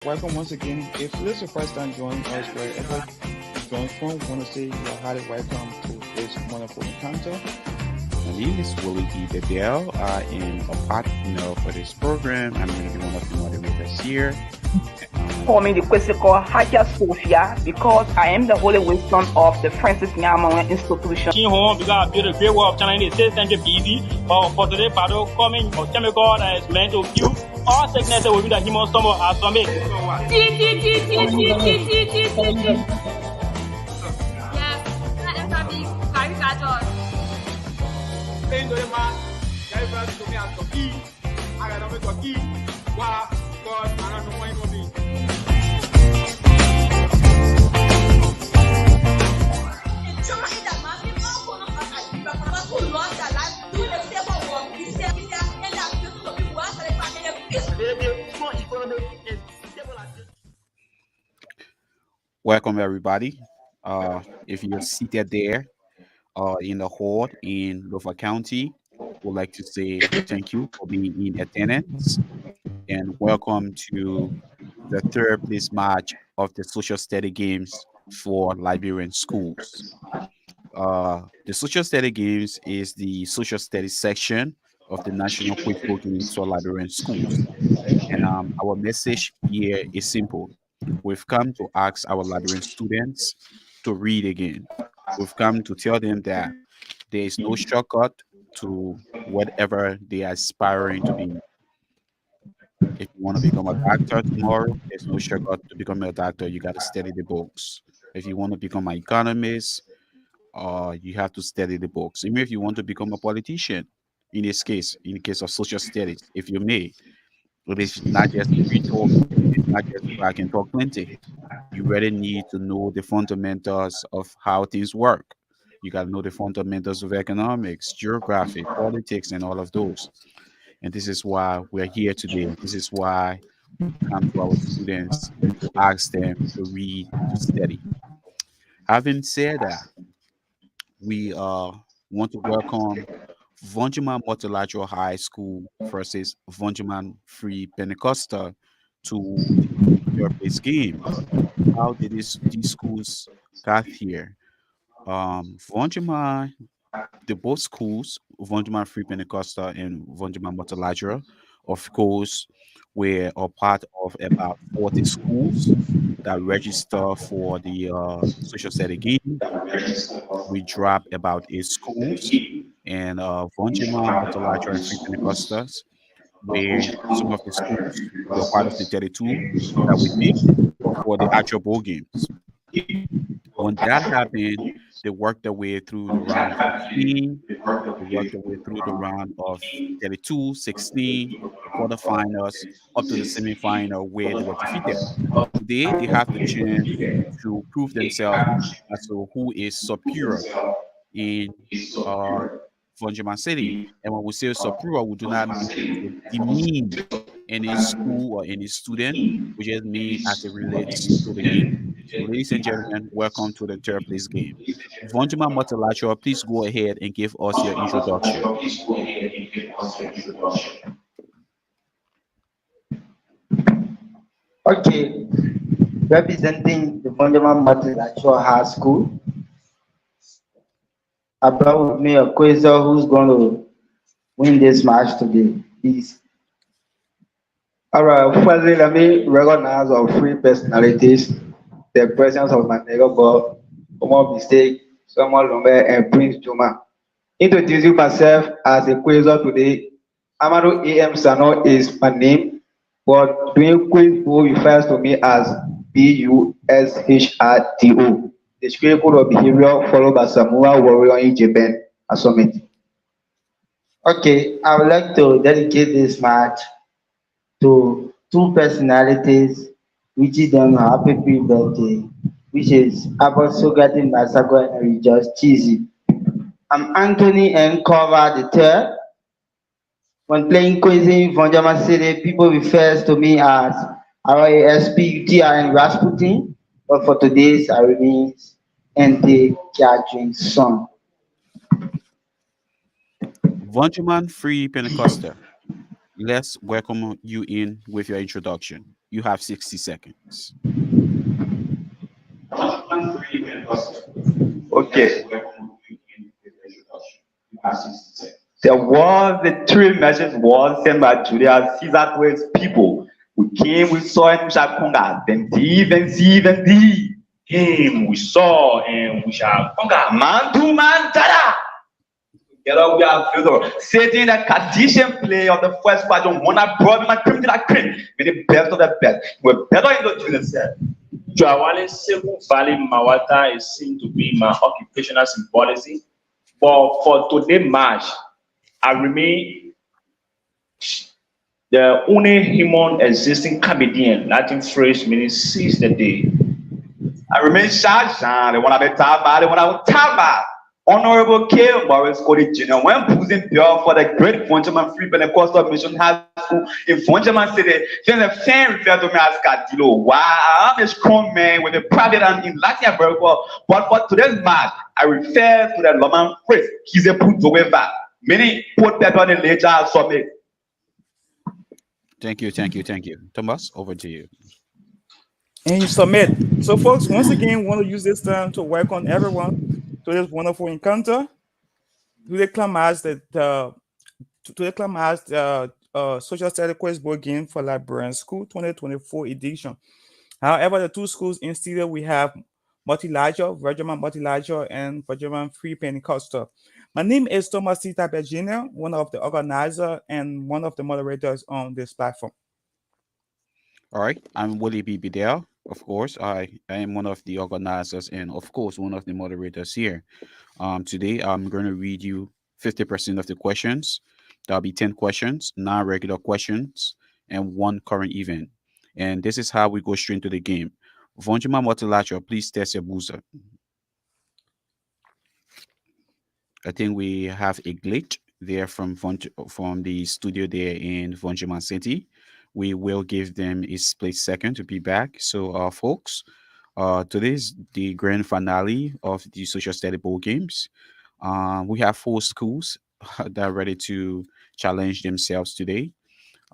Welcome once again. If this is your first time joining us, wherever you join from, we want to say you're highly welcome to this wonderful encounter. My name is Willie E. Bedell. I am a partner for this program. I'm going to be one of the moderators here. For me, the question called Hagia Sophia because I am the holy wisdom of the Francis Nyamoe institution. We got build a great work trying to say thank you, busy. For today, battle coming, or tell me God is meant to kill all sickness will be the human stomach as some. Yes, let us be caricature. Welcome, everybody. If you're seated there in the hall in Lofa County, we'd like to say thank you for being in attendance and welcome to the third place match of the social study games for Liberian schools. The social study games is the social studies section of the National Football Games for Liberian schools. And our message here is simple. We've come to ask our Liberian students to read again. We've come to tell them that there is no shortcut to whatever they are aspiring to be. If you want to become a doctor tomorrow, there's no shortcut to become a doctor. You got to study the books. If you want to become an economist, you have to study the books. Even if you want to become a politician, in the case of social studies, if you may, it is not just free talk, it's not just I can talk plenty. You really need to know the fundamentals of how things work. You got to know the fundamentals of economics, geography, politics, and all of those. And this is why we're here today. This is why we come to our students to ask them to read, to study. Having said that, we want to welcome Voinjama Multilateral High School versus Voinjama Free Pentecostal to the third place game. How did these schools got here? Voinjama, the both schools, Voinjama Free Pentecostal and Voinjama Multilateral, of course, were a part of about 40 schools that register for the social study game. We dropped about 8 schools, and Voinjama Multilateral and Free Pentecostals were some of the schools were part of the 32 that we picked for the actual bowl games. When that happened, they worked their way through the round of 16, they worked their way through the round of 32, 16, the quarterfinals, up to the semifinal where they were defeated. Today, they have the chance to prove themselves as to who is superior in uh, Voinjama City. And when we say superior, we do not mean to demean any school or any student. We just mean as it relates to the game. So, ladies and gentlemen, welcome to the third place game. Voinjama Multilateral, please go ahead and give us your introduction. Okay, representing the Voinjama Multilateral High School, I brought with me a quizzer who's going to win this match today. Please. All right, firstly, let me recognize our three personalities, the presence of my neighbor, Omo Mistake, Samuel Lombe, and Prince Juma. Introducing myself as a quizzer today, Amado A.M. Sano is my name, but doing quiz who refers to me as BUSHRTO, the script code of behavior followed by Samuel Warrior in Japan, Asomit. Okay, I would like to dedicate this match to two personalities wishing them a happy birthday, which is Abbott Sogati Masago and Rejoice Cheesy. I'm Anthony N. Cover the third. When playing quizzing Voinjama City, people refers to me as RASPUTR and Rasputin, but for today's I remains NT Catherine Son. Voinjama Free Pentecostal, let's welcome you in with your introduction. You have 60 seconds. Okay. There was the three messages was sent by Julius Caesar to his people. We came, we saw, and we shall conquer. Then D. Him we saw and we shall conquer. Man to man, tada! Together we are filled. Satan, the Cartesian play of the first part of one brought my cream to that cream. With the best of the best. We're better in the Julius said. Jawale Sebu Valley Mawata is seen to be my occupational symbolism. But for today March, I remain the only human existing comedian. Latin phrase meaning seize the day. I remain Shashan, the one I've been talking about, the one I will talk about. Honorable K. Morris Cody Jr. when posing bill for the great Voinjama Free Pentecostal Mission High School in Voinjama City, then a fan referred to me as Cadillo. Wow, I'm a strong man with a private and in Latin America. But for today's match, I refer to the Roman phrase, he's a put over. Meaning, put pepper on the later summit. Thank you. Thomas, over to you. And you submit. So, folks, once again, want to use this time to welcome everyone to this wonderful encounter. To recognize the Social Studies Quiz Board Game for Librarian School 2024 edition. However, the two schools in studio we have Multilateral, Voinjama Multilateral, and Voinjama Free Pentecostal. My name is Thomas C. Jr., one of the organizers and one of the moderators on this platform. All right, I'm Willie B. Bidell. Of course, I am one of the organizers and, of course, one of the moderators here. Today, I'm going to read you 50% of the questions. There'll be 10 questions, 9 regular questions, and 1 current event. And this is how we go straight into the game. Voinjama Multilateral, please test your booster. I think we have a glitch there from the studio there in Voinjama City. We will give them a split second to be back. So, folks, today is the grand finale of the Social Study Bowl games. We have 4 schools that are ready to challenge themselves today.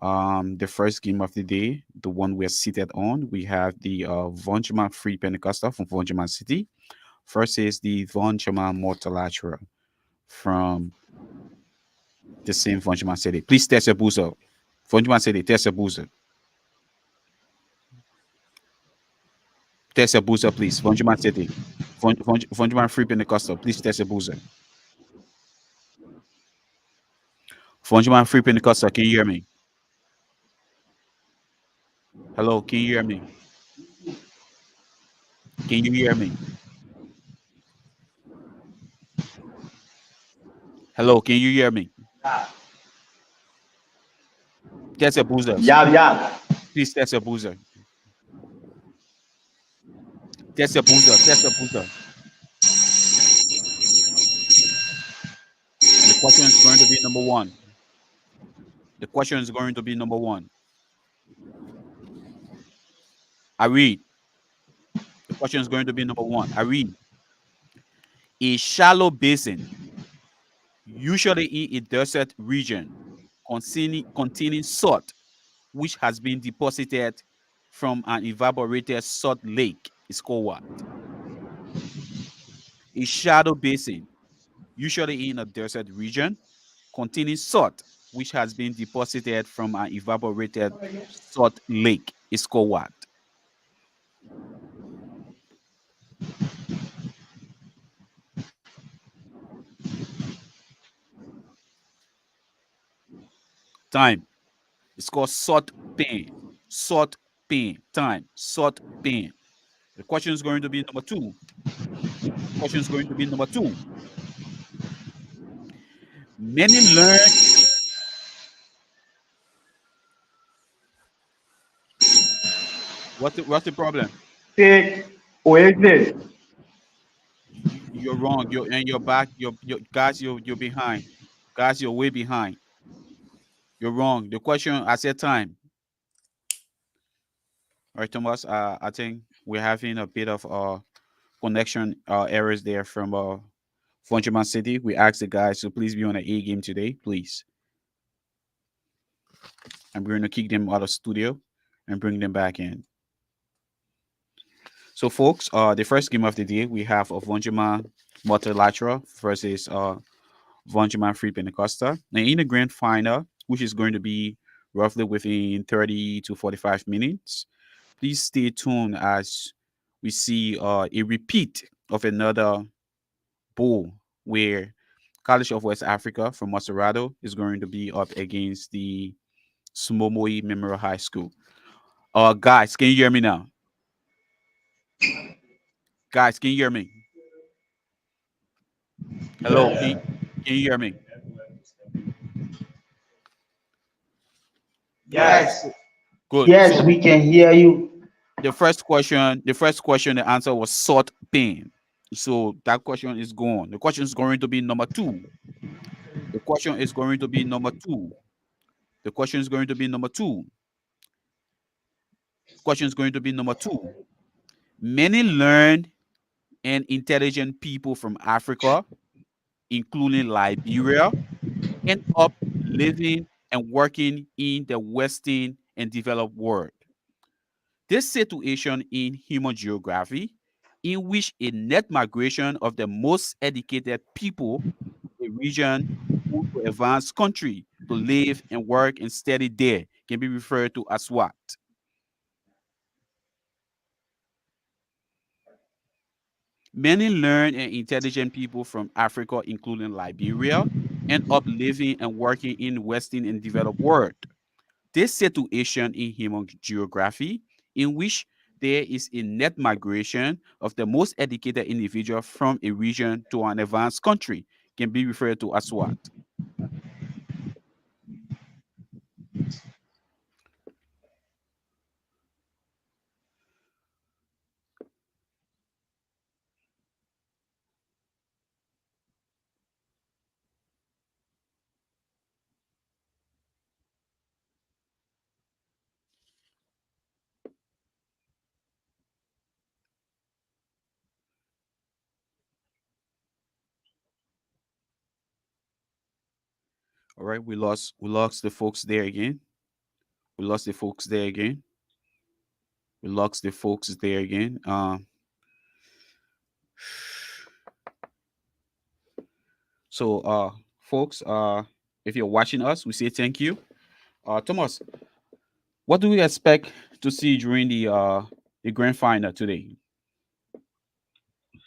The first game of the day, the one we're seated on, we have the Voinjama Free Pentecostal from Voinjama City versus the Voinjama Multilateral from the same Voinjama City. Please test your booster. Voinjama City, test your booster. Test your booster, please. Voinjama City. Voinjama Free Pentecostal, please test your booster. Voinjama Free Pentecostal, can you hear me? Hello, can you hear me? Can you hear me? Hello, can you hear me? Test your booster. Yeah. Please test your booster. Test your booster. And the question is going to be number 1. The question is going to be number 1. I read. The question is going to be number 1. I read. A shallow basin, usually in a desert region, containing salt, which has been deposited from an evaporated salt lake, is called what? A shallow basin, usually in a desert region, containing salt, which has been deposited from an evaporated salt lake, is called what? Time. It's called salt pane. Salt pane. Time. Salt pane. The question is going to be number 2. Many learn. What's the problem? Oasis. You're wrong. You're back. Guys, you're behind. Guys, you're way behind. You're wrong. The question, I said time. All right, Thomas. I think we're having a bit of connection errors there from Voinjama City. We asked the guys to please be on an A game today, please. I'm going to kick them out of studio and bring them back in. So, folks, the first game of the day we have a Voinjama Multilateral versus Voinjama Free Pentecostal. And in the grand final, which is going to be roughly within 30 to 45 minutes, please stay tuned as we see a repeat of another bowl where College of West Africa from Maserado is going to be up against the Sumomoi Memorial High School. Guys, can you hear me now? Guys, can you hear me? Hello, can you hear me? Yes, Good. yes, So we can hear you. the answer was salt pain. So that question is gone. The question is going to be number two. The question is going to be number two. The question is going to be number two. Question is going to be number two. Many learned and intelligent people from Africa, including Liberia, end up living and working in the Western and developed world. This situation in human geography, in which a net migration of the most educated people in a region move to advanced country to live and work and study there, can be referred to as what? Many learned and intelligent people from Africa, including Liberia, end up living and working in Western and developed world. This situation in human geography, in which there is a net migration of the most educated individual from a region to an advanced country, can be referred to as what? All right, we lost the folks there again. We lost the folks there again. We lost the folks there again. So folks, if you're watching us, we say thank you. Thomas, what do we expect to see during the grand final today?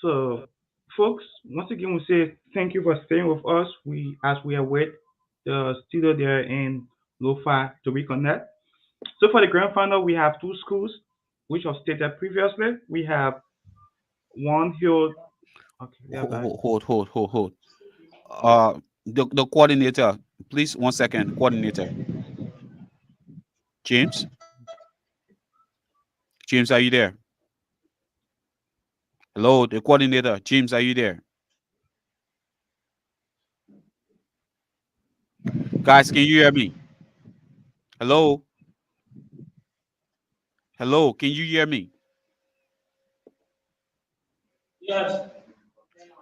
So, folks, once again, we say thank you for staying with us. We await the studio there in Lofa to reconnect. So for the grand final, we have two schools, which was stated previously. We have one here. Okay, we have that. Hold. The coordinator, please, 1 second. Coordinator, James. James, are you there? Hello, the coordinator, James, are you there? Guys, can you hear me? Hello, hello, can you hear me?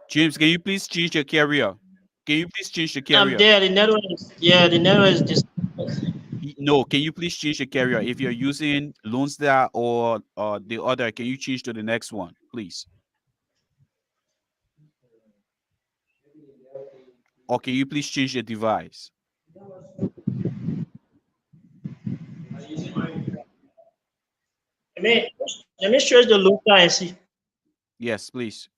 James, can you please change your carrier? Can you please change the I'm carrier? there. The network is, yeah, the network is just. No, can you please change the carrier? If you're using Lone Star or the other, can you change to the next one, please? Or can you please change the device? Let me stretch the Lofa and see. Yes, please.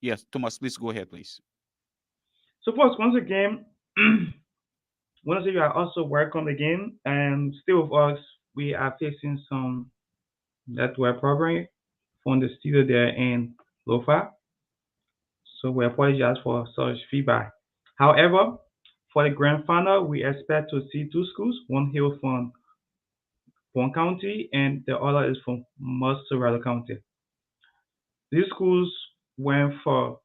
Yes, Thomas, please go ahead, please. So, folks, once again, once again, you are also welcome again, and still with us. We are facing some network problem from the studio there in Lofa. So we apologize for such feedback. However, for the grand final, we expect to see two schools, one here from Bon County and the other is from Masterville County. These schools went for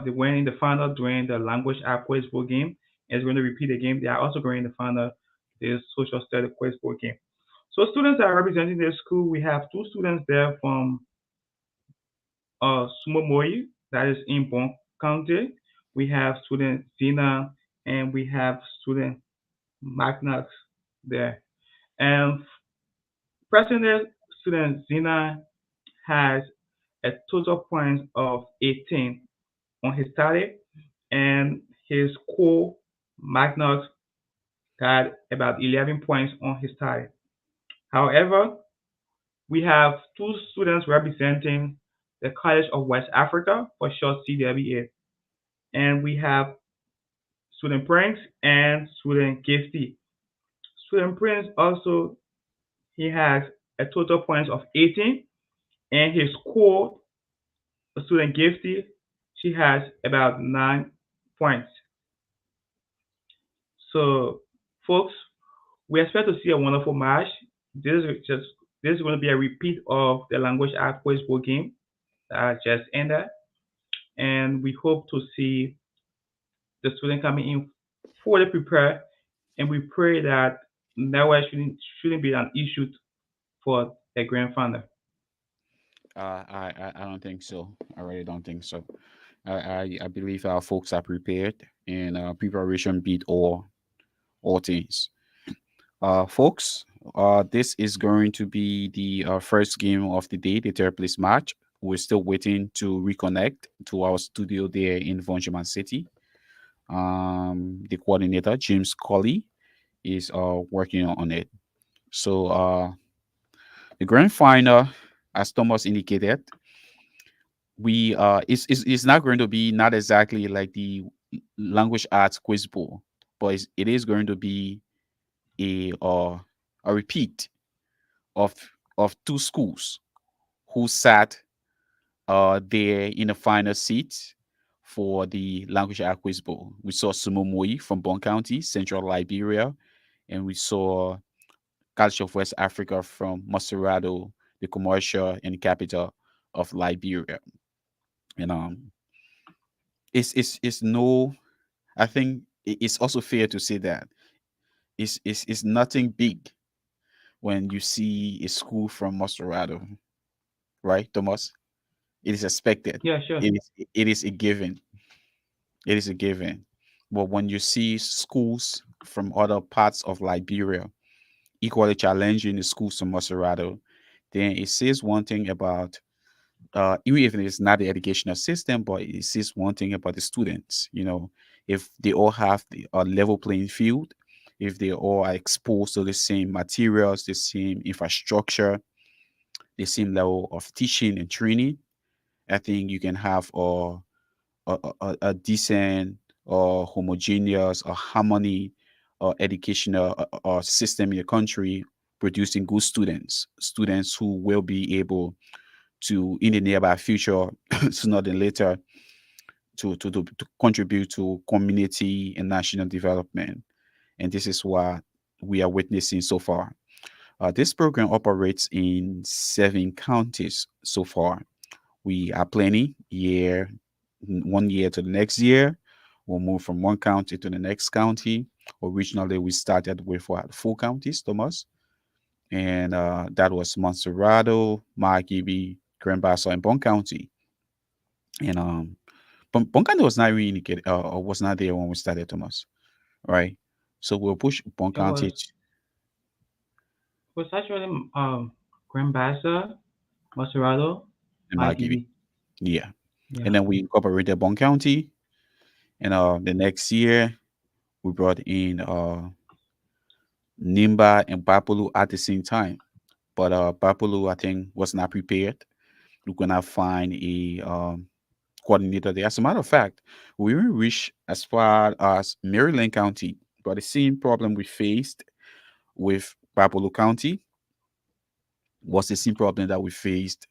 they went in the final during the language app quiz board game. And it's going to repeat the game. They are also going in the final this social study quiz board game. So students are representing their school. We have two students there from Sumomoi, that is in Bon County. We have student Zina and we have student magnets there. And present student Zina has a total points of 18 on his study, and his co-magnus got about 11 points on his study. However, we have two students representing the College of West Africa, for short CWA, and we have student Prince and student Gifty. Student Prince also, he has a total points of 18, and his core student Gifty, she has about 9 points. So, folks, we expect to see a wonderful match. This is going to be a repeat of the language art quiz bowl game that just ended, and we hope to see the student coming in fully prepared, and we pray that network shouldn't be an issue for the grand final. I don't think so. I really don't think so. I believe our folks are prepared, and preparation beat all things. Folks, this is going to be the first game of the day, the third place match. We're still waiting to reconnect to our studio there in Voinjama City. The coordinator, James Colley, is working on it. So the grand final, as Thomas indicated, we it's not going to be not exactly like the language arts quiz bowl, but it is going to be a uh, a repeat of two schools who sat there in the final seat for the language arts quiz bowl. We saw Sumomoi from Bon County, Central Liberia, and we saw Culture of West Africa from Maserado, the commercial and capital of Liberia. And it's no, I think it's also fair to say that it's nothing big when you see a school from Maserado, right, Thomas? It is expected. Yeah, sure. It is a given. It is a given. But when you see schools from other parts of Liberia equally challenging the schools from Maserado, then it says one thing about even if it's not the educational system, but it says one thing about the students. If they all have the level playing field, if they all are exposed to the same materials, the same infrastructure, the same level of teaching and training, I think you can have a decent or homogeneous or harmony or educational system in the country, producing good students who will be able to, in the nearby future, sooner than later, to contribute to community and national development. And this is what we are witnessing so far. This program operates in 7 counties so far. We are planning 1 year to the next year. We'll move from one county to the next county. Originally, we started with 4 counties, Thomas, and that was Montserrado, Margibi, Grand Bassa, and Bon County. And Bon County was not really indicated, was not there when we started, Thomas, right? So we'll push Bon It was County actually Grand Bassa, Maserado, and Margibi, Magibi. yeah. Yeah. And then we incorporated Bon County, and the next year we brought in Nimba and Bapulu at the same time. But Bapulu, I think, was not prepared. We could not find a coordinator there. As a matter of fact, we even reached as far as Maryland County, but the same problem we faced with Bapulu County was the same problem that we faced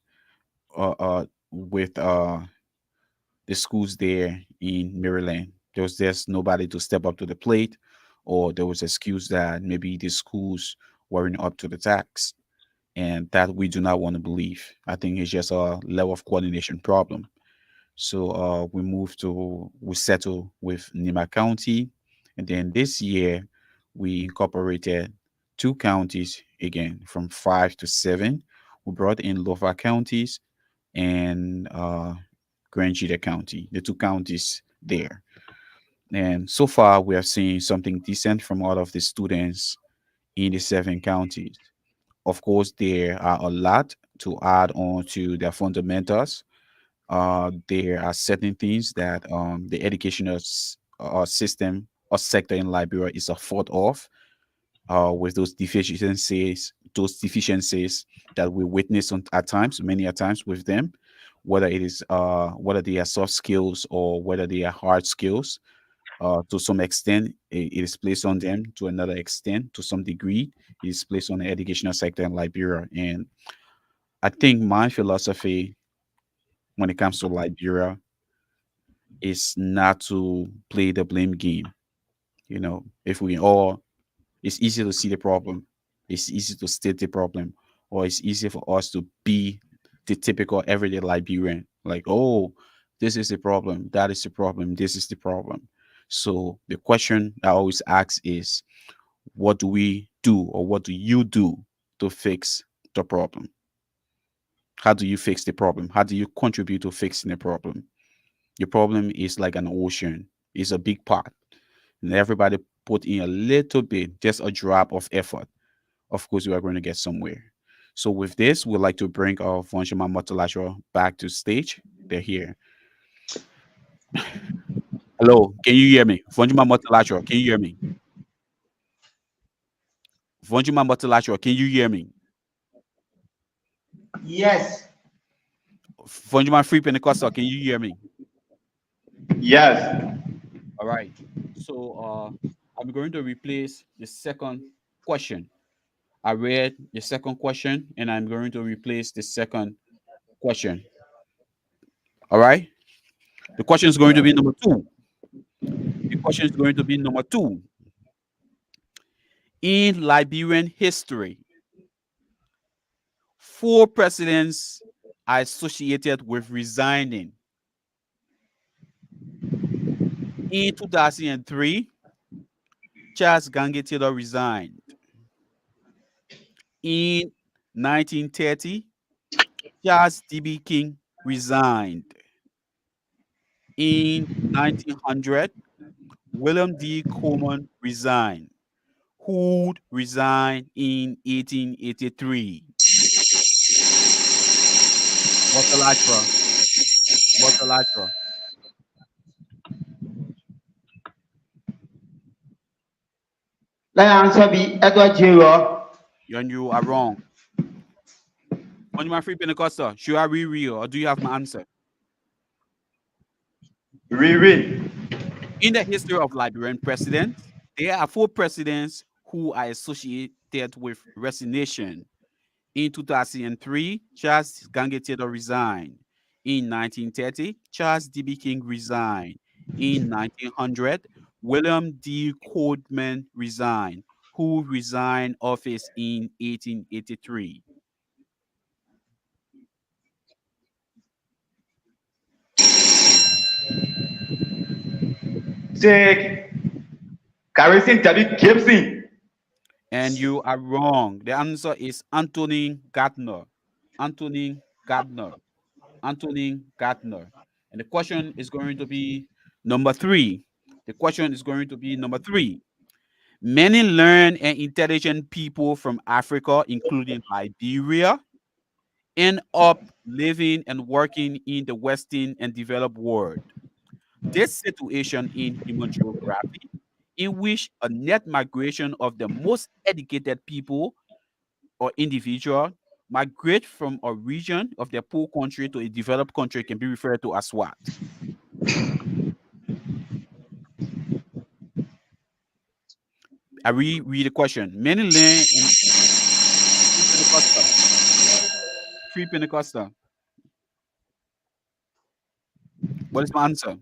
with the schools there in Maryland. There was just nobody to step up to the plate, or there was excuse that maybe the schools weren't up to the task, and that we do not want to believe. I think it's just a level of coordination problem. So we settle with Nima County, and then this year we incorporated 2 counties again from 5 to 7. We brought in Lofa counties and Grand Jita County, the 2 counties there. And so far, we are seeing something decent from all of the students in the 7 counties. Of course, there are a lot to add on to their fundamentals. There are certain things that the educational system or sector in Liberia is a fault of, with those deficiencies that we witness at times, many a times with them, whether they are soft skills or whether they are hard skills. To some extent, it is placed on them. To another extent, to some degree, it is placed on the educational sector in Liberia. And I think my philosophy when it comes to Liberia is not to play the blame game. If we all, it's easy to see the problem, it's easy to state the problem, or it's easy for us to be the typical everyday Liberian, like, oh, this is the problem, that is the problem, this is the problem. So the question I always ask is, what do we do, or what do you do to fix the problem? How do you fix the problem? How do you contribute to fixing the problem? Your problem is like an ocean, it's a big pot, and everybody put in a little bit, just a drop of effort. Of course, we are going to get somewhere. So with this, we'd like to bring our Voinjama Multilateral back to stage. They're here. Hello, can you hear me? Voinjama Multilateral, can you hear me? Voinjama Multilateral, can you hear me? Yes. Voinjama Free Pentecostal, can you hear me? Yes. All right. So I'm going to replace the second question. I read the second question, and I'm going to replace the second question. All right. The question is going to be number two. The question is going to be number two. In Liberian history, 4 presidents are associated with resigning. In 2003, Charles Gange Taylor resigned. In 1930, Charles D.B. King resigned. In 1900, William D. Coleman resigned. Who resigned in 1883? Multilateral. Multilateral. Let answer be Edward J. Raw. And you are wrong. On my free Pentecostal, should I reread or do you have my answer? Riri. In the history of Liberian presidents, there are 4 presidents who are associated with resignation. In 2003, Charles Gange Taylor resigned. In 1930, Charles D.B. King resigned. In 1900, William D. Coleman resigned, who resigned office in 1883. C'est Garrison W. Gibson. And you are wrong. The answer is Anthony Gardner. Anthony Gardner. Anthony Gardner. And the question is going to be number three. The question is going to be number three. Many learned and intelligent people from Africa, including Liberia, end up living and working in the Western and developed world. This situation in human geography, in which a net migration of the most educated people or individual migrate from a region of their poor country to a developed country, can be referred to as what? I read the question. Many learn in Free Pentecostal. Free Pentecostal. What is my answer?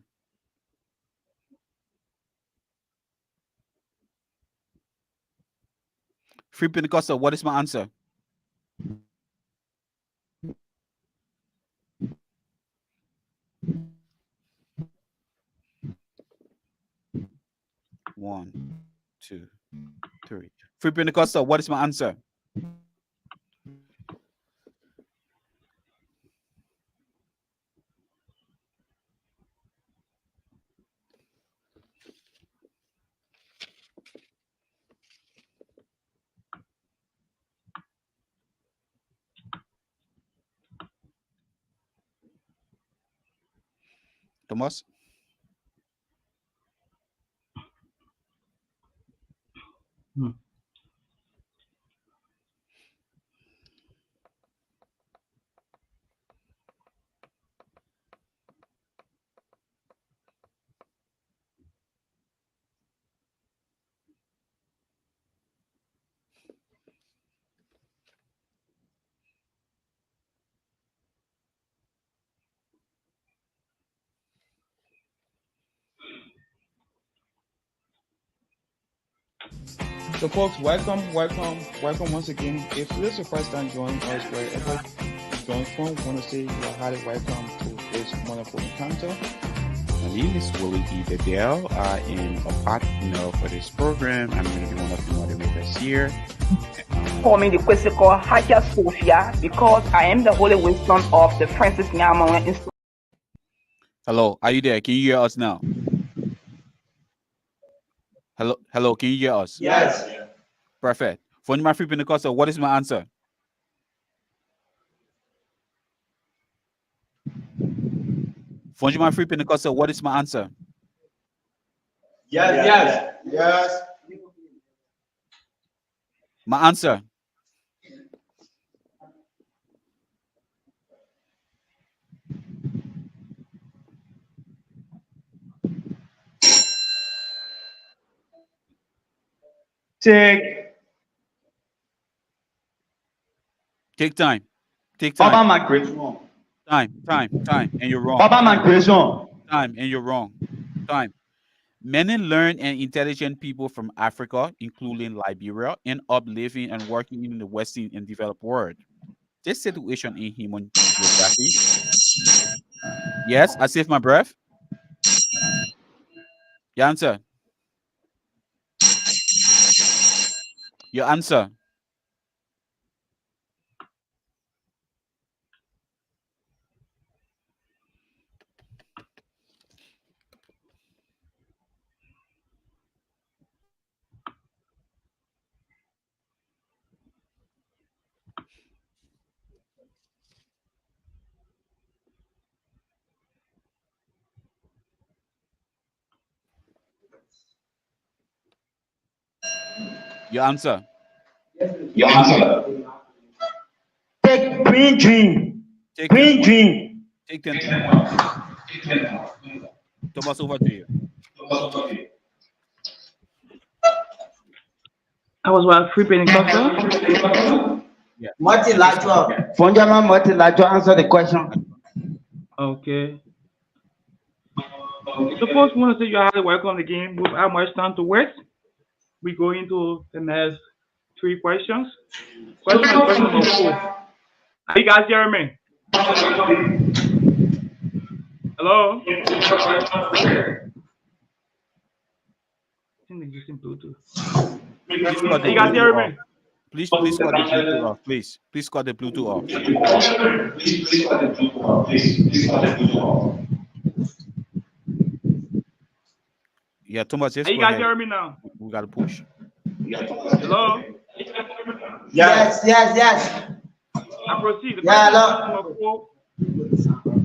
Free Pentecostal. What is my answer? One, two, three. Free Pentecostal. What is my answer? Thomas? So, folks, welcome once again. If this is your first time joining us, wherever you join from, we want to say you are highly welcome to this wonderful encounter. My name is Willie E. Bedell. I am a partner for this program. I'm going to be one of the moderators here. Call me the question called Hagia Sophia because I am the holy wisdom of the Francis Nyama Institute. Hello, are you there? Can you hear us now? Hello, can you hear us? Yes. Perfect. For my free Pentecostal, what is my answer? For my free Pentecostal, what is my answer? Yes. My answer. Take time. Take time. Papa migration. Time. And you're wrong. Papa migration. Time. And you're wrong. Time. Many learned and intelligent people from Africa, including Liberia, end up living and working in the Western and developed world. This situation in human geography. Yes, I saved my breath. Your answer. Your answer. Your answer. Your answer. Take green dream. Take Green 10 points. dream. Take 10 points. Thomas, over to you. I was one free Pentecostal. Yeah. Multilateral. Voinjama multilateral. Answer the question. Okay. So, folks, we want to say you are highly welcome again. Without much time to waste, we go into the next 3 questions. Question number 4. Are you guys hearing me? Hello? I think they're using Bluetooth. Are you guys hearing me? Please cut the Bluetooth off. Please cut the Bluetooth off. Yeah, Thomas, just Are you go guys ahead. hearing me now? We got to push. Hello? Yes. I proceed. The Yeah, question hello. is question number 4.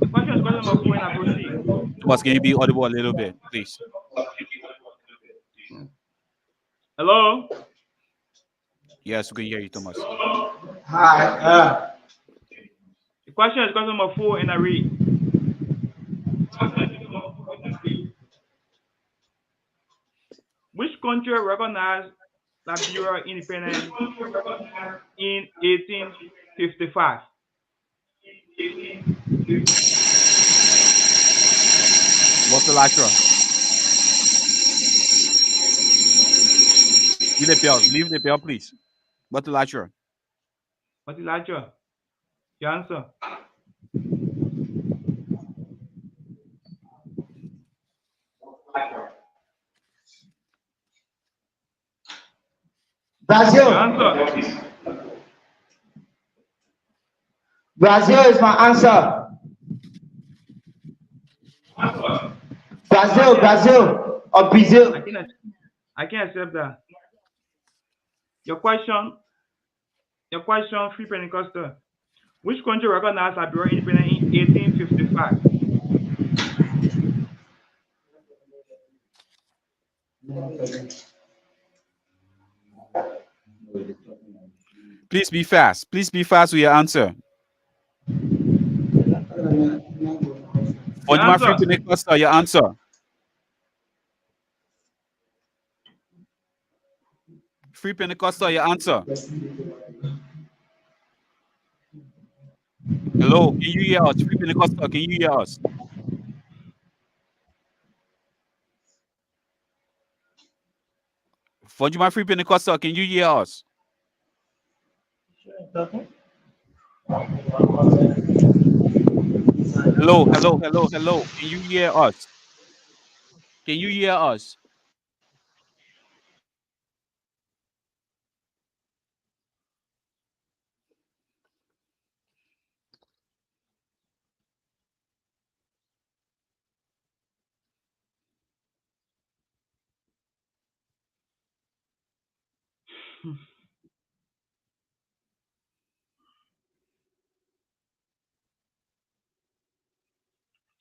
The question is question number 4 and I proceed. Thomas, can you be audible a little bit, please? Hello? Yes, we can hear you, Thomas. Hi. The question is question number 4 and I read. Which country recognized Liberia independence in 1855? Multilateral. Leave the bell, please. Multilateral. Multilateral. Your answer. Brazil. Your answer. Brazil is my answer. Brazil or Brazil. I can't accept that. Your question, free Pentecostal. Which country recognized Liberia independence in 1855? Please be fast. Please be fast with your answer. Your Voinjama Free answer. Pentecostal, your answer. Free Pentecostal, your answer. Hello, can you hear us? Free Pentecostal, can you hear us? Voinjama Free Pentecostal, can you hear us? Hello, hello, hello, hello. Can you hear us? Can you hear us?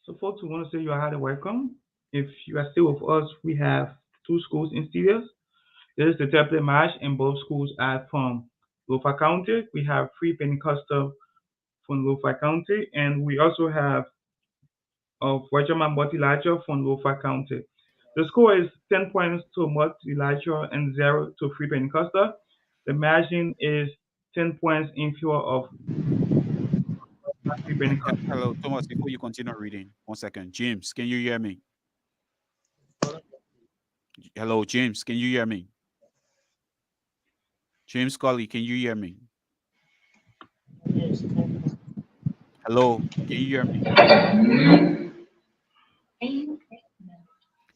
So, folks, we want to say you are highly welcome. If you are still with us, we have two schools in studios. There is the template match, and both schools are from Lofa County. We have Free Pentecostal from Lofa County, and we also have Voinjama Multilateral from Lofa County. The score is 10 points to Multilateral and 0 to Free Pentecostal. The margin is 10 points in favor of Free Pentecostal. Hello, Thomas, before you continue reading, 1 second. James, can you hear me? Hello, James, can you hear me? James Scully, can you hear me? Hello, can you hear me?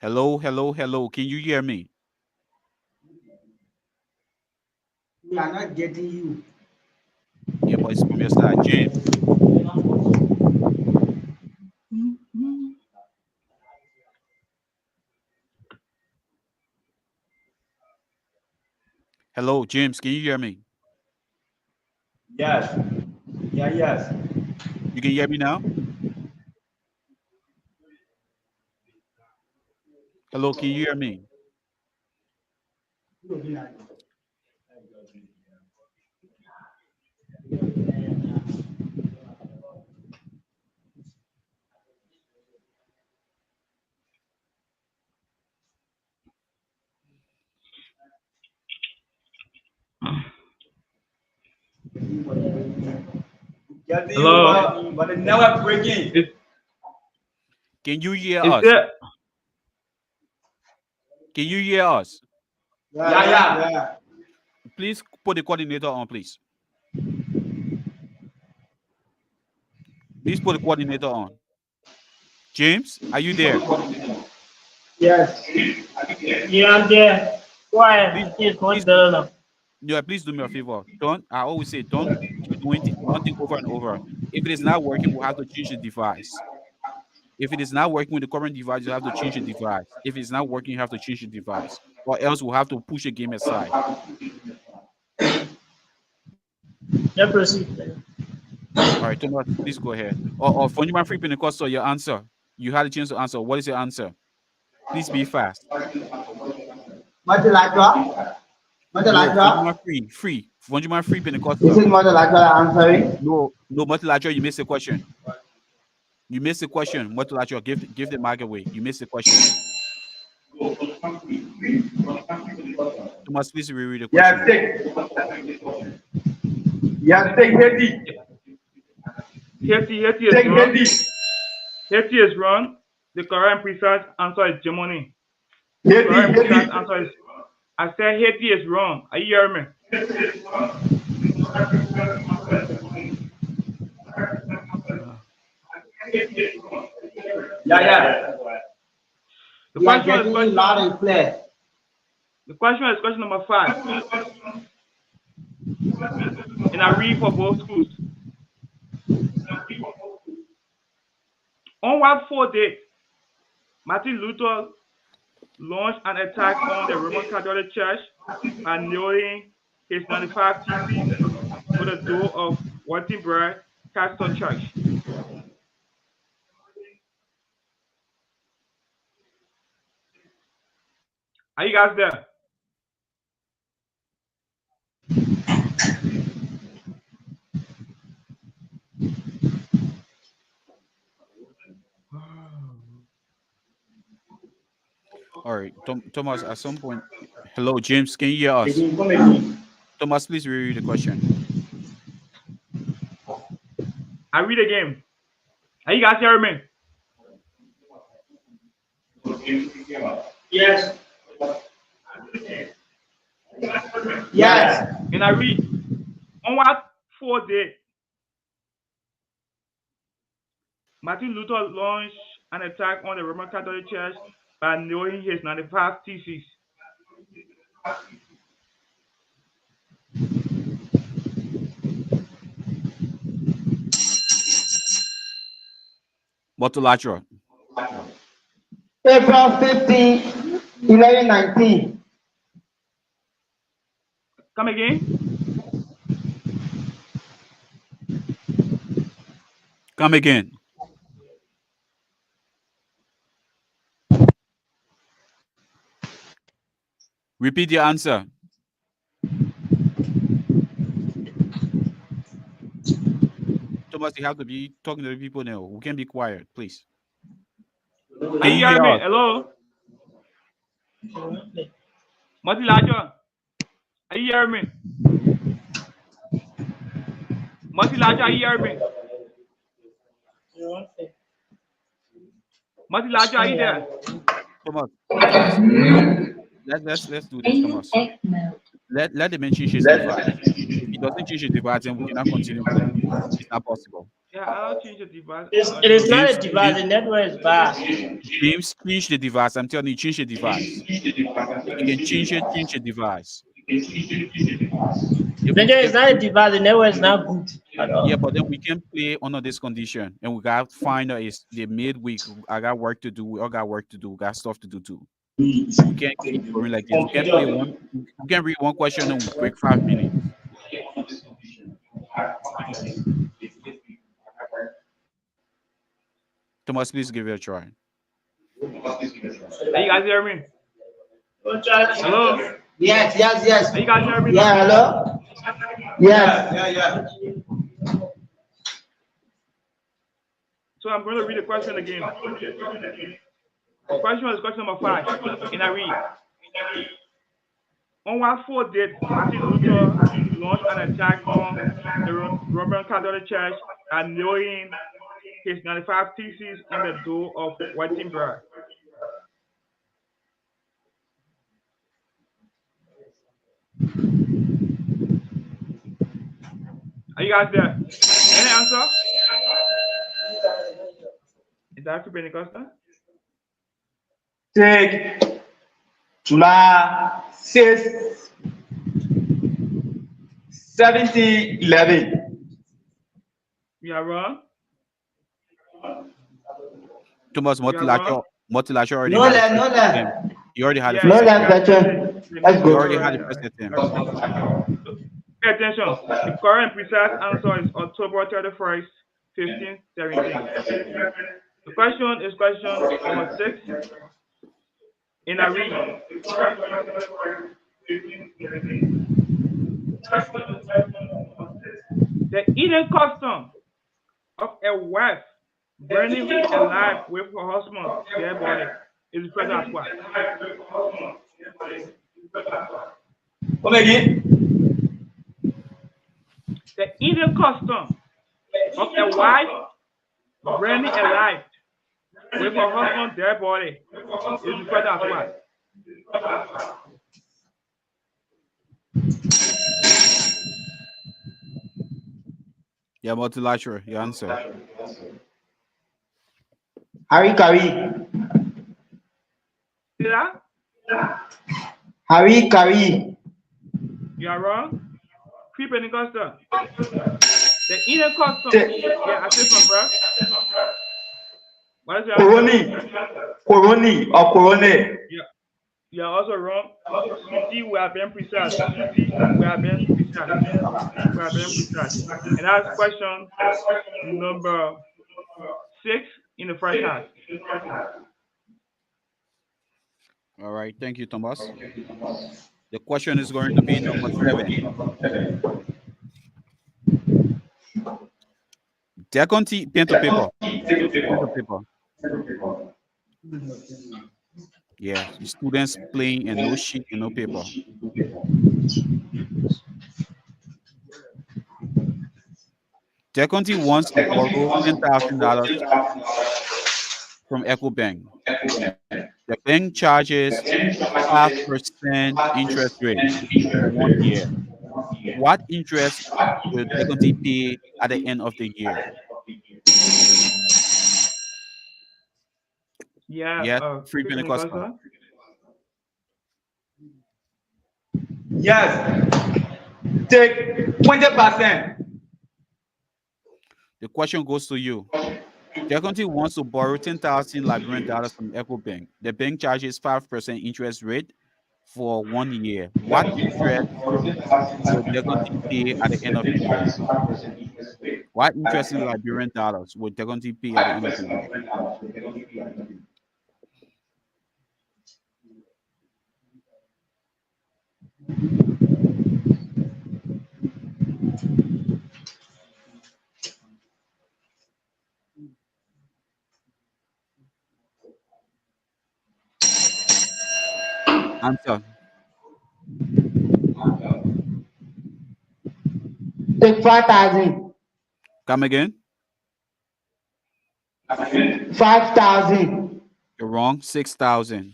Hello, hello, hello, can you hear me? We are not getting you. Yeah, but it's from your side. James, hello, James, can you hear me? Yes. Yeah, yes. You can hear me now? Hello, can you hear me? Getting you, Hello? but the network breaking. Can you hear Is us? there? Can you hear us? Yeah. Please put the coordinator on, please. Please put the coordinator on. James, are you there? Yes. Yeah, I'm there. Why? Please, It's please, what the yeah, please do me a favor. Don't, I always say, don't keep doing one thing over and over. If it is not working, we'll have to change the device. If it is not working with the current device, you have to change the device. If it's not working, you have to change the device. Or else we'll have to push the game aside. Yeah, proceed. All right, Thomas, please go ahead. Or Voinjama Free Pentecostal, your answer. You had a chance to answer. What is your answer? Please be fast. Multilateral? No, Multilateral? Voinjama Free. Voinjama Free Is Pentecostal. it multilateral answering? No, multilateral, you missed the question. You missed the question. Multilateral, give the mic away. You missed the question. Thomas, please reread the Yes, question. take. Yes, take Haiti. Haiti is Take wrong. Haiti. Haiti is wrong. The correct precise answer is Germany. The correct precise answer is. I said Haiti is wrong. Are you hearing me? Yeah. The We are question is getting you loud and clear. the question is question number 5. And I read for both schools. On what 4 dates Martin Luther launched an attack on the Roman Catholic Church by nailing his 95 theses to the door of Wittenberg Castle Church? Are you guys there? All right, Thomas. At some point, hello, James. Can you hear us? Again, come again. Thomas, please reread the question. I read again. Are you guys hearing me? Yes. Yes. And I read, on what 4 day, Martin Luther launched an attack on the Roman Catholic Church by knowing his 95 theses. Multilateral. April 15, 1119. Come again? Come again. Repeat your answer. Thomas, you have to be talking to the people now. We can be quiet, please. Are you hearing me? Hello? Multilateral. Are you hearing me? Multilateral, are you hearing me? Multilateral, are you there? Thomas, let's do this, Thomas. Let the man change his device. If he doesn't change his device, then we cannot continue playing. It's not possible. Yeah, I'll change the device. It is not a device. The network is bad. James, change the device. I'm telling you, change the device. If you can change the device. Benjamin, it's not a device. The network is not good at all. Yeah, but then we can play under this condition, and we got find out is the midweek. I got work to do. We all got work to do. We got stuff to do too. We can't keep going like this. We can't play one. We can read one question and we break 5 minutes. Thomas, please give it a try. Are you guys hearing me? Hello? Yes, yes, yes. Are you guys hearing me? Yeah, hello? Yes. So I'm going to read the question again. The question is question number 5. And I read, on what 4 date Martin Luther launched an attack on the Roman Catholic Church and knowing his 95 theses in the door of Wittenberg? Are you guys there? Any answer? Is that Pentecostal? Take July 6, 1711. You are wrong. Thomas, multilateral already. No had left, it. no left. You already had it. No first left, attempt. veteran. Let's You go. already had the first attempt. Pay attention. The correct precise answer is October 31st, 1517. The question is question number 6. And I read, the Indian custom of a wife burning alive with her husband's dead body is referred to as what? Come again. The Indian custom of a wife burning alive with her husband's dead body is referred to as what? Yeah, multilateral. Your answer. Harry Curry. See that? Harry Curry. You are wrong. Free Pentecostal. The Indian custom. Yeah, I said some, bro. What is your answer? Coroni or Corone. Yeah. You are also wrong. You see, we are being precise. You see, we are being precise. We are being precise. And that's question number 6 in the first half. All right. Thank you, Thomas. The question is going to be number 7. Deconti pen to paper. Pen to paper. Yeah, the students playing and no sheet and no paper. Deconti wants to borrow $10,000 from Echo Bank. The bank charges 5% interest rate for 1 year. What interest will Deconti pay at the end of the year? Yeah, Yes, free free Pentecostal. Pentecostal. Yes. Take 20%. The question goes to you. Deconti wants to borrow 10,000 Liberian dollars from Echo Bank. The bank charges 5% interest rate for 1 year. What interest will Deconti pay at the end of the year? What interest in Liberian dollars will Deconti pay at the end of the year? Answer. Take 5,000. Come again. 5,000. You're wrong. 6,000.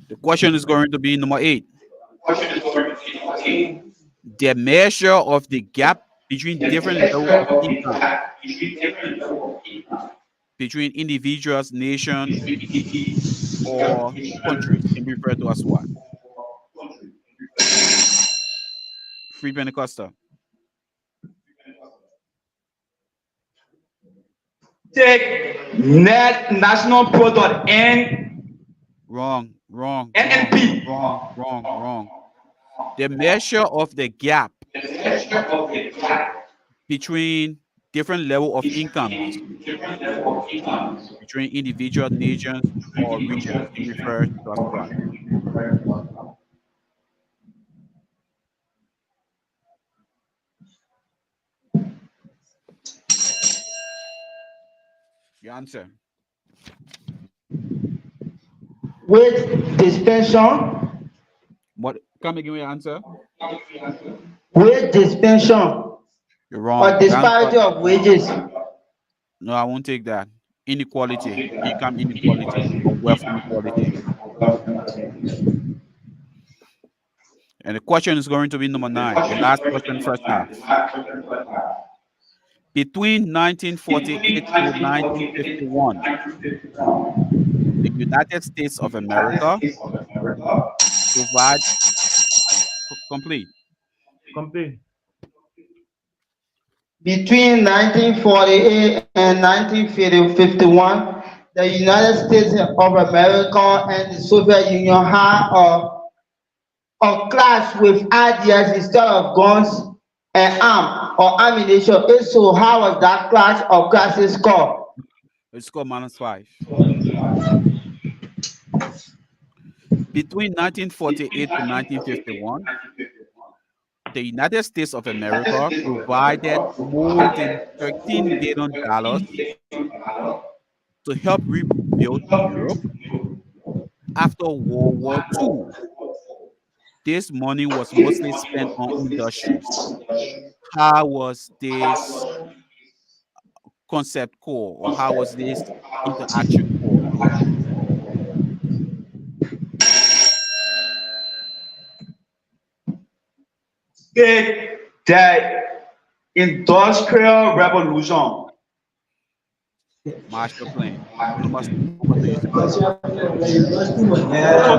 The question is going to be number 8. The measure of the gap between different levels of income between individuals, nations, or countries can be referred to as what? Free Pentecostal. Take net national product and Wrong, wrong, NNP. wrong. The measure of the gap between different level of incomes between individual nations or regions can be referred to as what? Your answer. Wage dispensation. What? Come again with your answer. Wage dispensation You're or wrong. The disparity answer. of wages. No, I won't take that. Inequality, income inequality, or wealth inequality. And the question is going to be number 9, the last question, first half. Between 1948 to 1951, the United States of America provide complete. Complete. Between 1948 and 1951, the United States of America and the Soviet Union had a clash with ideas instead of guns and arm or ammunition. If so, how was that clash or clashes called? It's called -5. Between 1948 to 1951, the United States of America provided more than $13 billion to help rebuild Europe after World War II. This money was mostly spent on industries. How was this concept called, or how was this interaction called? Take the Industrial Revolution. Marshall Plan. Thomas, over to you, sir. So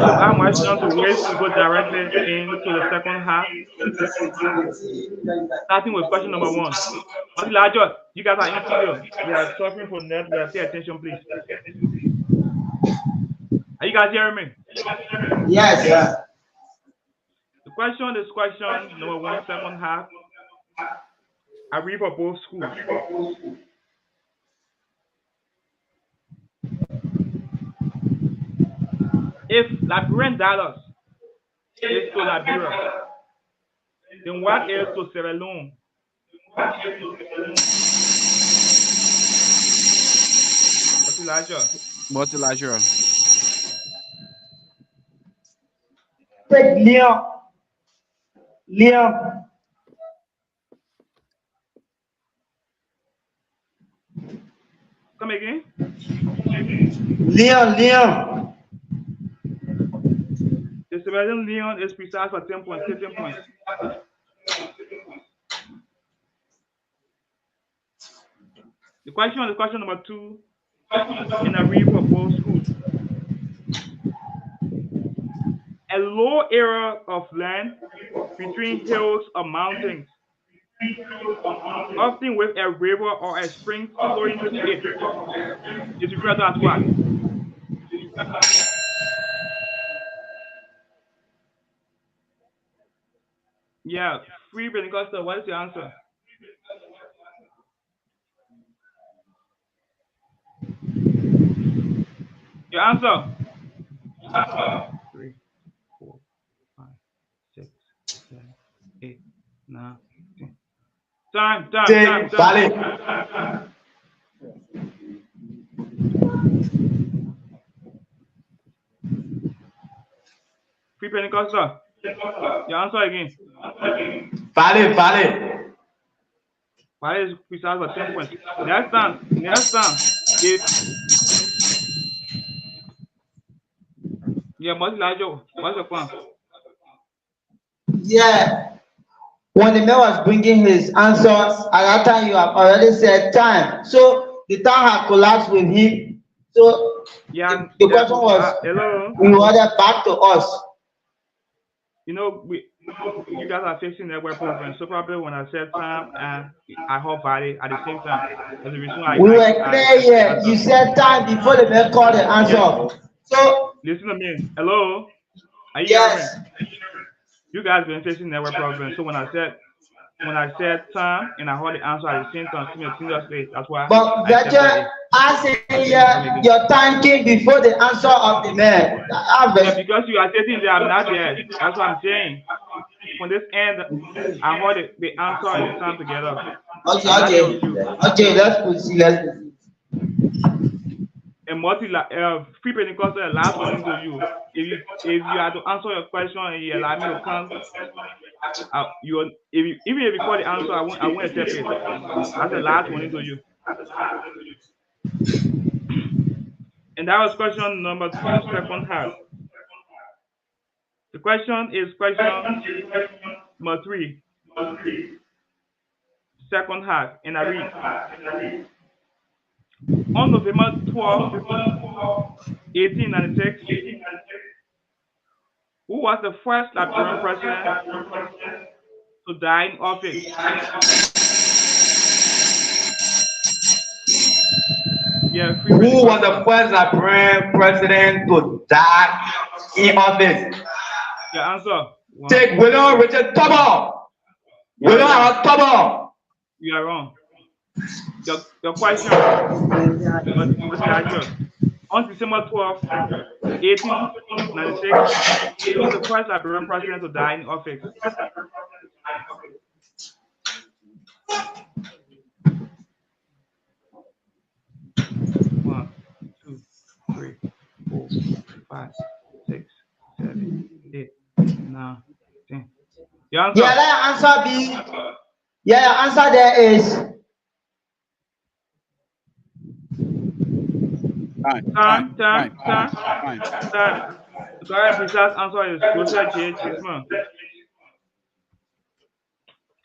I'm asking to wait to go directly into the second half. Starting with question number 1. Multilateral, you guys are in studio. We are suffering for network. Pay attention, please. Are you guys hearing me? Yes. The question is question number 1, second half. I read for both schools. if Liberian dollars is to Liberia, then what is to Sierra Leone? Multilateral. Take Leon. Leon. Come again? Leon. The Sierra Leone is precise for 10 points, 15 points. The question number 2, in a read for both schools. A low area of land between hills or mountains, often with a river or a spring flowing through it, is referred to as what? Yeah, free Pentecostal. What is your answer? Your answer? 3, 4, 5, 6, 7, 8, 9, 10. Time. Valid. Free Pentecostal. Your answer again. Valid. Why is precise for 10 points? Next time. If yeah, Multilateral, what's the plan? Yeah. When the man was bringing his answers, at that time you have already said time. So the time had collapsed with him. So Yeah, the question was hello. rewarded back to us. You know, you guys are facing network problems. So probably when I said time and I heard body at the same time. That's the reason why We were clear here. You said time before the man called the answer. Yeah. So Listen to me. Hello. Are you yes. hearing me? You guys been facing network problems. So when I said time and I heard the answer at the same time simultaneously, that's why But I said Veteran, I say your time came before the answer of the man. Yeah, because you are sitting there, I'm not there. That's what I'm saying. From this end, I heard the answer and the time together. Okay, let's proceed. And free Pentecostal, the last warning to you. If you had to answer your question and you allow me to come, even if you call the answer, I won't accept it. That's the last warning to you. And that was question number 2, second half. The question is question number 3, second half, and I read. On November 12, 1896, who was the first Liberian president to die in office? Yeah, who was the first Liberian president to die in office? Your answer. Take William Richard Tubman. William Tubman. You are wrong. Your question. On December 12, 1896, he was the first Liberian president to die in office. One, 2, 3, 4, 5, 6, 7, 8, 9, 10. Your answer? Yeah, that answer be. Yeah, your answer there is. Time. The correct precise answer is Joseph J. Chisholm.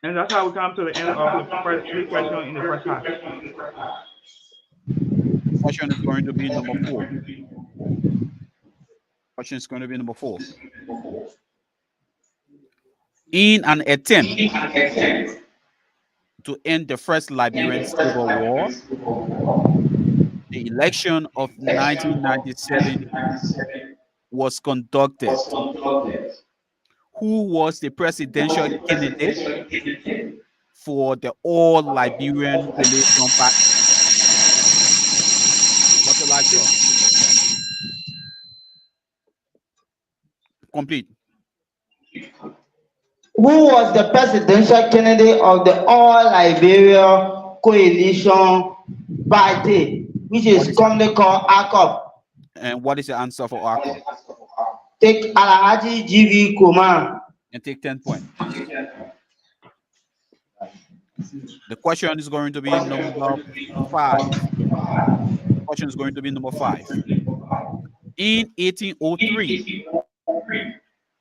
And that's how we come to the end of the first 3 questions in the first half. Question is going to be number 4. Question is going to be number 4. In an attempt to end the first Liberian Civil War, the election of 1997 was conducted. Who was the presidential candidate for the All Liberian Coalition Party? Multilateral. Complete. Who was the presidential candidate of the All Liberia Coalition Party, which is commonly called ACOP? And what is the answer for ACOP? Take Alhaji G.V. Kuma. And take 10 points. The question is going to be number 5. The question is going to be number 5. In 1803,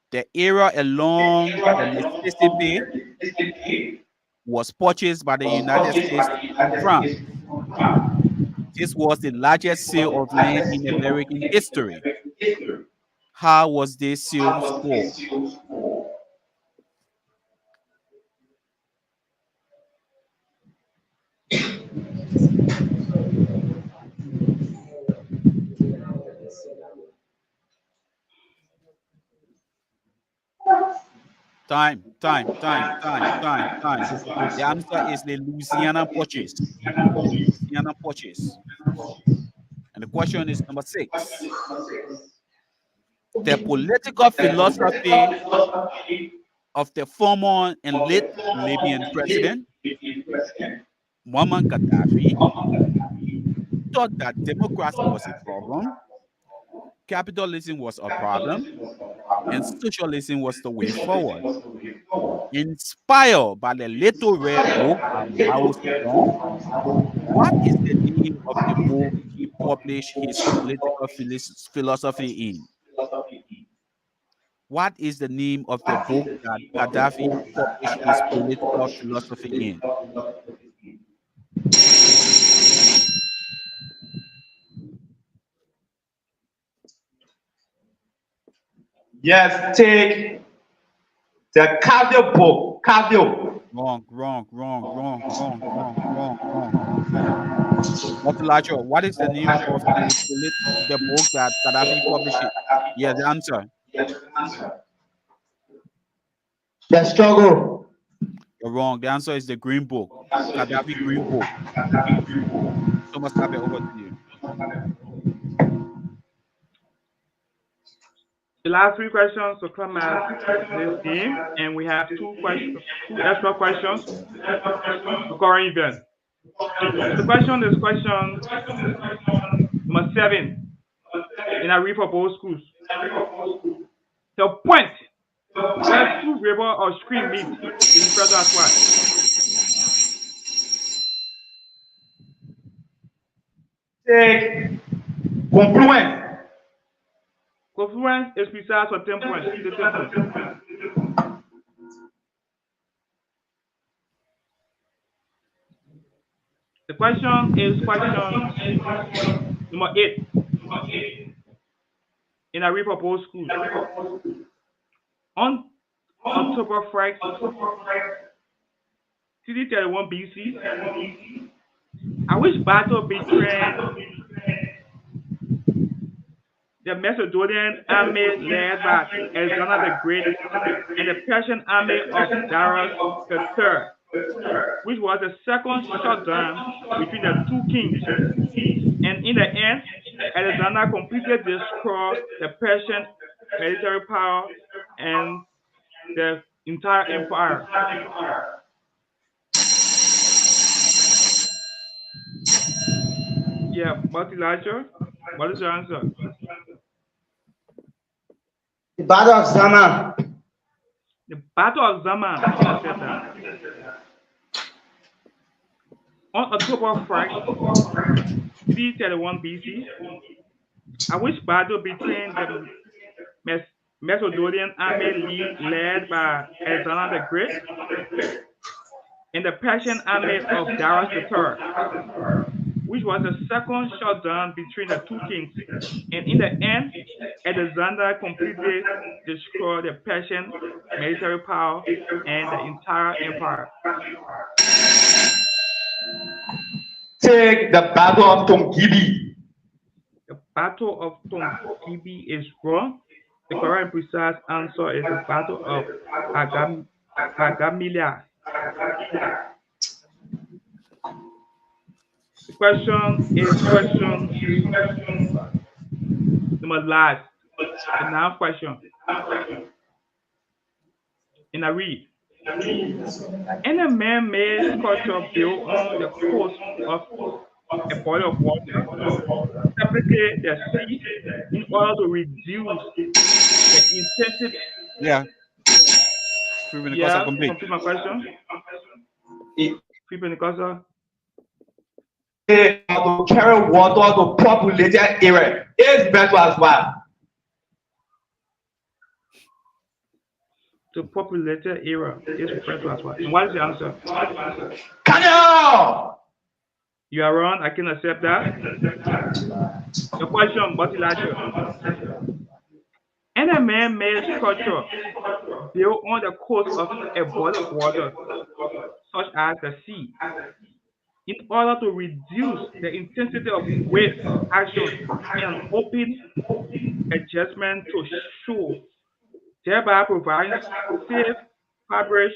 the area along the Mississippi was purchased by the United States from France. This was the largest sale of land in American history. How was this sale scored? Time. The answer is the Louisiana Purchase. Louisiana Purchase. And the question is number 6. The political philosophy of the former and late Libyan president, Muammar Gaddafi, thought that democracy was a problem, capitalism was a problem, and socialism was the way forward. Inspired by the Little Red Book by Mao Zedong, what is the name of the book he published his political philosophy in? What is the name of the book that Gaddafi published his political philosophy in? Yes, take the Cardio book. Cardio. Wrong. Multilateral. What is the name of the book that Gaddafi published? Yeah, the answer. The Struggle. You're wrong. The answer is the Green Book. Gaddafi Green Book. Thomas Tabe, over to you. The last 3 questions to come at this game, and we have 2 extra questions to current event. The question is question number 7, and I read for both schools. The point where 2 river or stream meet is referred to as what? Take confluence. Confluence is precise for 10 points. The question is question number 8. And I read for both schools. On October 1st, 31 BC, at which battle between the Macedonian army led by Alexander the Great and the Persian army of Darius III, which was the second showdown between the 2 kings. And in the end, Alexander completely destroyed the Persian military power and the entire empire. Yeah, Multilateral. What is your answer? The Battle of Zama. The Battle of Zama. On October 1st, 331 BC, at which battle between the Macedonian army led by Alexander the Great and the Persian army of Darius III, which was the second showdown between the 2 kings. And in the end, Alexander completely destroyed the Persian military power and the entire empire. Take the Battle of Tongibi. The Battle of Tongibi is wrong. The correct and precise answer is the Battle of Agamilia. The question is question number last. The 9th question. And I read, in a man-made structure built on the coast of a body of water, separate the sea in order to reduce the intensity. Yeah. Free Pentecostal Yeah, complete. complete my question. Free Pentecostal. To carry water to populated area is better as well. To populated area is referred to as what? And what is the answer? Canal. You are wrong. I can accept that. The question, Multilateral. In a man-made structure built on the coast of a body of water, such as the sea, in order to reduce the intensity of wave action and open adjustment to shore, thereby providing safe coverage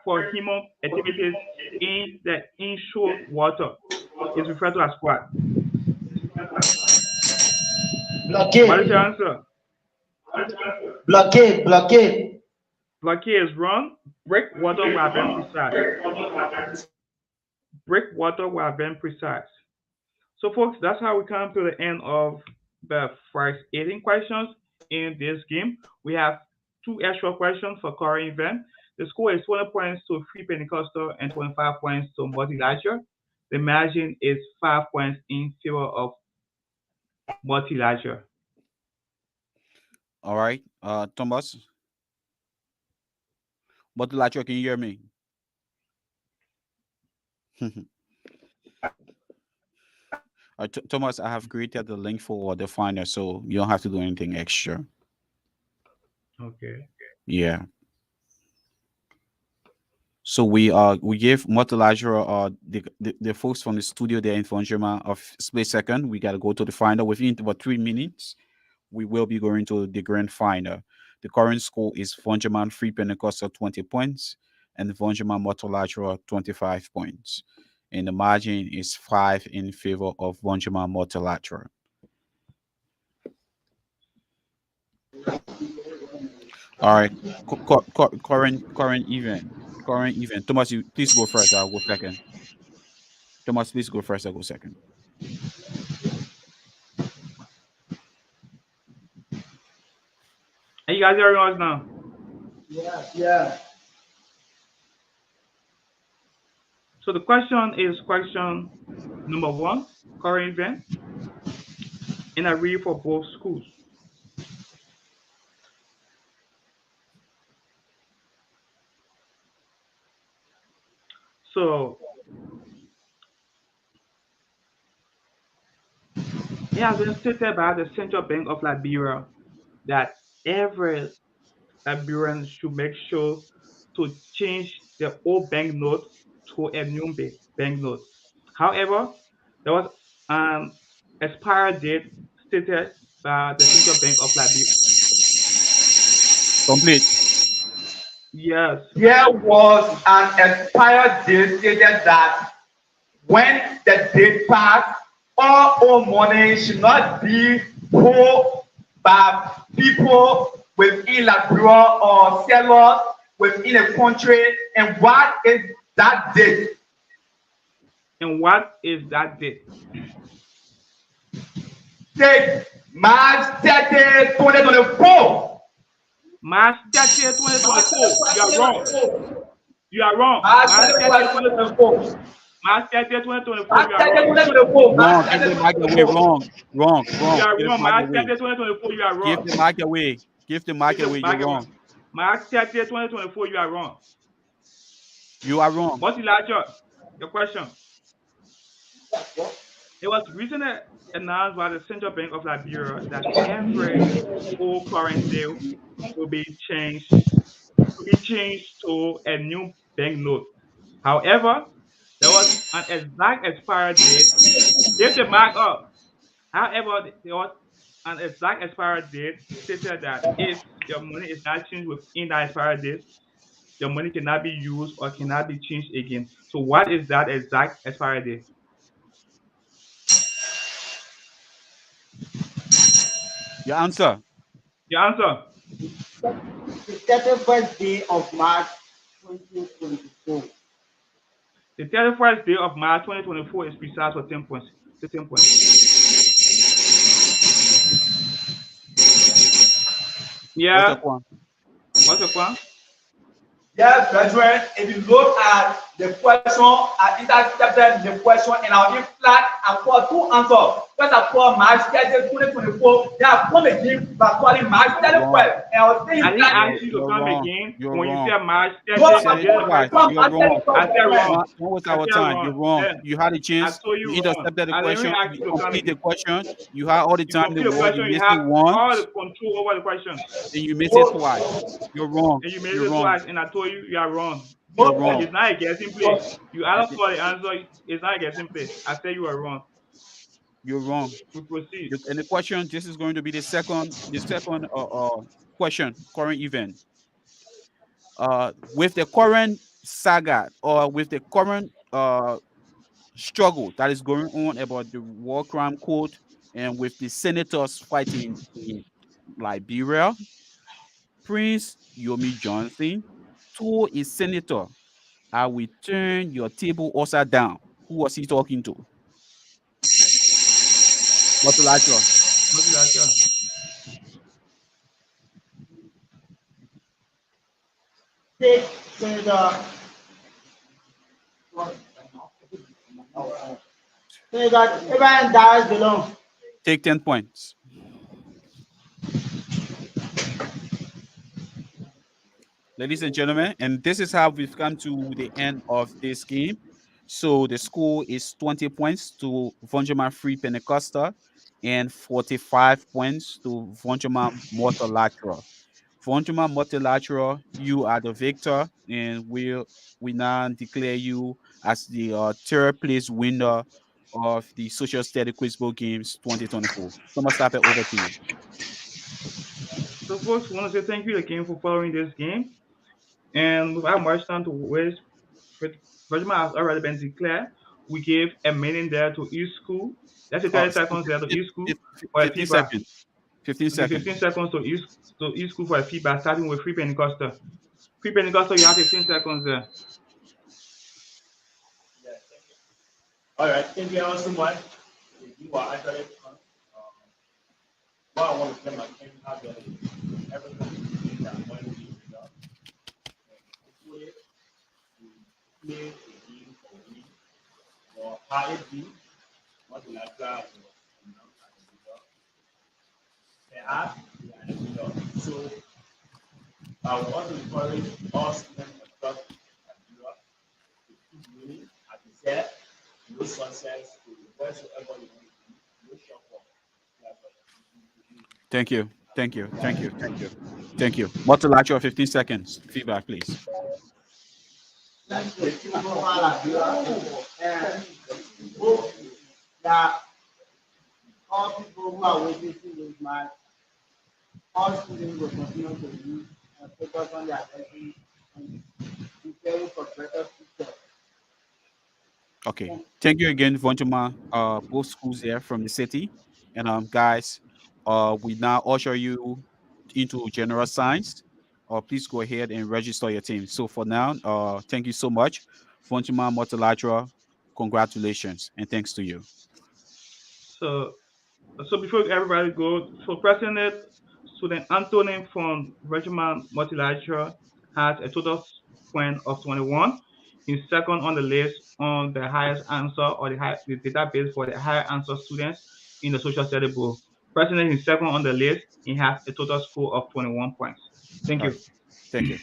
for human activities in the inshore water, is referred to as what? What is Blockade. your answer? Blockade. Blockade. Blockade is wrong. Breakwater would have been precise. Breakwater would have been precise. So, folks, that's how we come to the end of the first 18 questions in this game. We have two extra questions for current event. The score is 20 points to Free Pentecostal and 25 points to Multilateral. The margin is 5 points in favor of Multilateral. All right. Thomas. Multilateral, can you hear me? Thomas, I have created the link for the finder, so you don't have to do anything extra. Okay. Yeah. So we give Multilateral the folks from the studio there in Voinjama of split second. We gotta go to the finder within about 3 minutes. We will be going to the grand final. The current score is Voinjama Free Pentecostal 20 points and Voinjama Multilateral 25 points. And the margin is 5 in favor of Voinjama Multilateral. All right. Current event. Current event. Thomas, you please go first. I'll go second. Thomas, please go first. I'll go second. Are you guys hearing us now? Yeah. So the question is question number 1, current event, and I read for both schools. So it has been stated by the Central Bank of Liberia that every Liberian should make sure to change their old banknote to a new banknote. However, there was an expired date stated by the Central Bank of Liberia. Complete. Yes. There was an expired date stated that when the date passed, all money should not be held by people within Liberia or sellers within a country. And what is that date? And what is that date? Date March 30, 2024. March 30th, 2024. You are wrong. You are wrong. March March 30, 30th, 2024. March 30th, 2024. March You are 30, wrong. 2024. Wrong. Give the mic away. Wrong. You are Give the wrong. mic March away. 30th, 2024. You are wrong. Give the mic away. Give the mic away. You're wrong. March 30th, 2024. You are wrong. You are wrong. Multilateral. Your question. It was recently announced by the Central Bank of Liberia that every old currency will be changed to a new banknote. However, there was an exact expiry date. Give the mark up. However, there was an exact expiry date stated that if your money is not changed within that expiry date, your money cannot be used or cannot be changed again. So, what is that exact expiry date? Your answer. Your answer. The 31st day of March 2024. The 31st day of March 2024 is precise for 10 points. 10 points. What's the Yeah. one? What's the point? Yes, brethren, if you look at the question, I intercepted the question and I'll flat and for two answers. First of all, March 30, 2024, they have come again by calling March 31st. And I was saying I didn't that ask you to You're come wrong. again You're when you wrong. said March 30. No, You said it twice. You're wrong. I said wrong. Don't waste I our said time. You're wrong. wrong. Yeah. You had a I chance. told You you wrong. intercepted the I didn't question. ask You you to come complete the again. question. You had all the You time in complete the the world. question, You you missed have it once, all the control over the question. and you missed it twice. You're wrong. And you made You're it wrong. twice, and I told you are wrong. You're And wrong. it's not a guessing play. You I asked did- for the answer. It's not a guessing play. I said you are wrong. You're wrong. We proceed. And the question. This is going to be the second. Question. Current event. With the current saga or with the current struggle that is going on about the war crime court and with the senators fighting in Liberia, Prince Yomi Johnson told a senator, "I will turn your table upside down." Who was he talking to? Multilateral. Multilateral. State Senator Abraham Darius belong. Take 10 points. Ladies and gentlemen, and this is how we've come to the end of this game. So the score is 20 points to Voinjama Free Pentecostal and 45 points to Voinjama Multilateral. Voinjama Multilateral, you are the victor, and we now declare you as the third place winner of the Social Study Quizbo Games 2024. Thomas Tapper, over to you. So, folks, we want to say thank you again for following this game. And without much time to waste, Regiment has already been declared. We gave a minute there to each school. That's a 30 seconds there to each school for a 15 feedback. seconds. 15 Okay, seconds. 15 seconds to each school for a feedback, starting with Free Pentecostal. Free Pentecostal, you have 15 seconds there. All right, thank you all so much. You are actually fun. What I want to tell my team how to everything that I'm going to do. Hopefully, we play a game for me or high B, multilateral, perhaps we are in the middle. So, I would want to encourage all students across Europe to keep winning, as you said, no success to whatsoever you want to do, no short form. Thank you. Thank you. Thank you. Thank you. Thank you. Multilateral, 15 seconds. Feedback, please. That all people who are witnessing this match, all students will continue to use and focus on their lessons and preparing for better future. Okay. Thank you again, Voinjama. Both schools here from the city. And guys, we now usher you into general science. Please go ahead and register your team. So for now, thank you so much. Voinjama Multilateral, congratulations and thanks to you. So before everybody go, so President Student Anthony from Regiment Multilateral has a total point of 21. He's second on the list on the highest answer or the database for the higher answer students in the social study book. President is second on the list. He has a total score of 21 points. Thank you. Thank you.